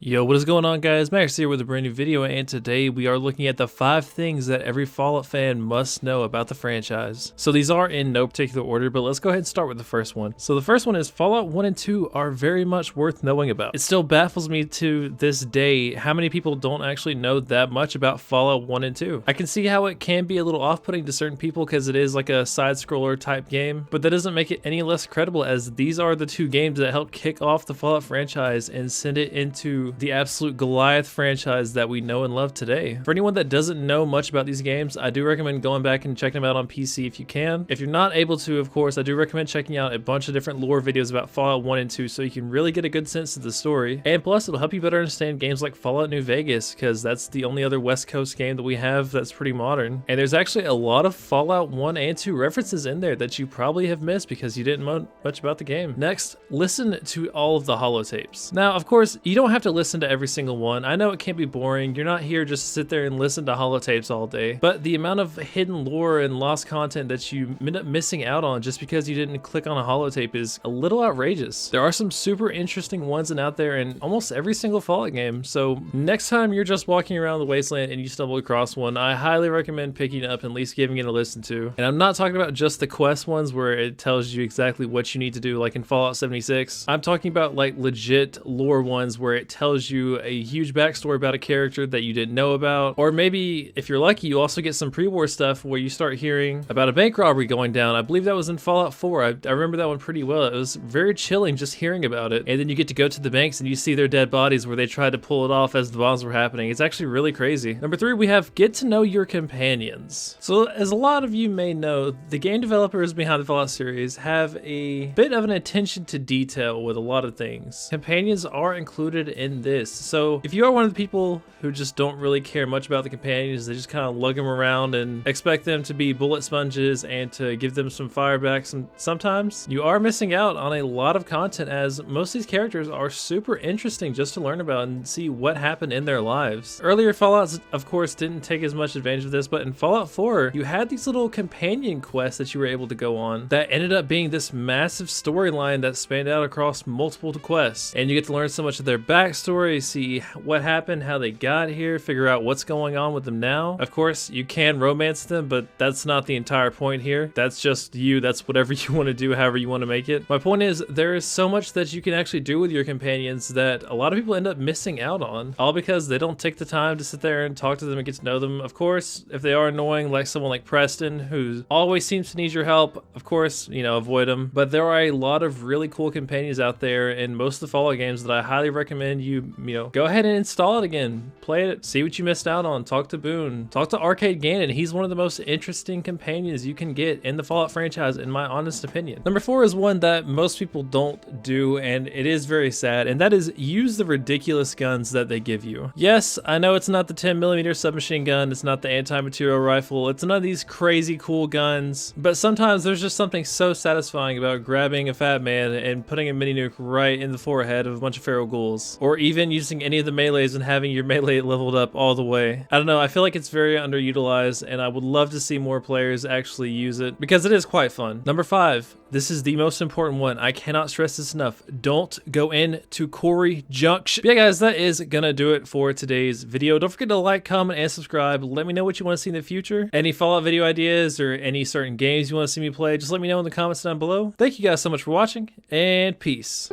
Yo, what is going on, guys? Matt HQC here with a brand new video, and today we are looking at the 5 things that every Fallout fan must know about the franchise. So these are in no particular order, but let's go ahead and start with the first one. So the first one is Fallout 1 and 2 are very much worth knowing about. It still baffles me to this day how many people don't actually know that much about Fallout 1 and 2. I can see how it can be a little off-putting to certain people because it is like a side-scroller type game, but that doesn't make it any less credible, as these are the 2 games that helped kick off the Fallout franchise and send it into the absolute Goliath franchise that we know and love today. For anyone that doesn't know much about these games, I do recommend going back and checking them out on PC if you can. If you're not able to, of course, I do recommend checking out a bunch of different lore videos about Fallout 1 and 2 so you can really get a good sense of the story. And plus, it'll help you better understand games like Fallout New Vegas, because that's the only other West Coast game that we have that's pretty modern. And there's actually a lot of Fallout 1 and 2 references in there that you probably have missed because you didn't know much about the game. Next, listen to all of the holotapes. Now, of course, you don't have to listen to every single one. I know it can be boring. You're not here just to sit there and listen to holotapes all day, but the amount of hidden lore and lost content that you end up missing out on just because you didn't click on a holotape is a little outrageous. There are some super interesting ones out there in almost every single Fallout game, so next time you're just walking around the wasteland and you stumble across one, I highly recommend picking it up and at least giving it a listen to. And I'm not talking about just the quest ones where it tells you exactly what you need to do, like in Fallout 76. I'm talking about like legit lore ones where it tells you a huge backstory about a character that you didn't know about. Or maybe if you're lucky, you also get some pre-war stuff where you start hearing about a bank robbery going down. I believe that was in Fallout 4. I remember that one pretty well. It was very chilling just hearing about it. And then you get to go to the banks and you see their dead bodies where they tried to pull it off as the bombs were happening. It's actually really crazy. Number 3, we have get to know your companions. So as a lot of you may know, the game developers behind the Fallout series have a bit of an attention to detail with a lot of things. Companions are included in this. So if you are one of the people who just don't really care much about the companions, they just kind of lug them around and expect them to be bullet sponges and to give them some firebacks, and sometimes you are missing out on a lot of content, as most of these characters are super interesting just to learn about and see what happened in their lives. Earlier Fallouts, of course, didn't take as much advantage of this, but in Fallout 4, you had these little companion quests that you were able to go on that ended up being this massive storyline that spanned out across multiple quests, and you get to learn so much of their backstory, see what happened, how they got here, figure out what's going on with them now. Of course, you can romance them, but that's not the entire point here. That's just you. That's whatever you want to do, however you want to make it. My point is, there is so much that you can actually do with your companions that a lot of people end up missing out on, all because they don't take the time to sit there and talk to them and get to know them. Of course, if they are annoying, like someone like Preston, who always seems to need your help, of course, you know, avoid them. But there are a lot of really cool companions out there in most of the Fallout games that I highly recommend you go ahead and install it again, play it, see what you missed out on, talk to Boone, talk to Arcade Gannon. He's one of the most interesting companions you can get in the Fallout franchise, in my honest opinion. Number 4 is one that most people don't do, and it is very sad, and that is use the ridiculous guns that they give you. Yes, I know it's not the 10mm submachine gun, it's not the anti-material rifle, it's none of these crazy cool guns, but sometimes there's just something so satisfying about grabbing a fat man and putting a mini nuke right in the forehead of a bunch of feral ghouls, or even using any of the melees and having your melee leveled up all the way. I don't know, I feel like it's very underutilized, and I would love to see more players actually use it because it is quite fun. Number 5, this is the most important one. I cannot stress this enough. Don't go into Quarry Junction. But yeah, guys, that is gonna do it for today's video. Don't forget to like, comment, and subscribe. Let me know what you want to see in the future. Any Fallout video ideas or any certain games you want to see me play, just let me know in the comments down below. Thank you guys so much for watching, and peace.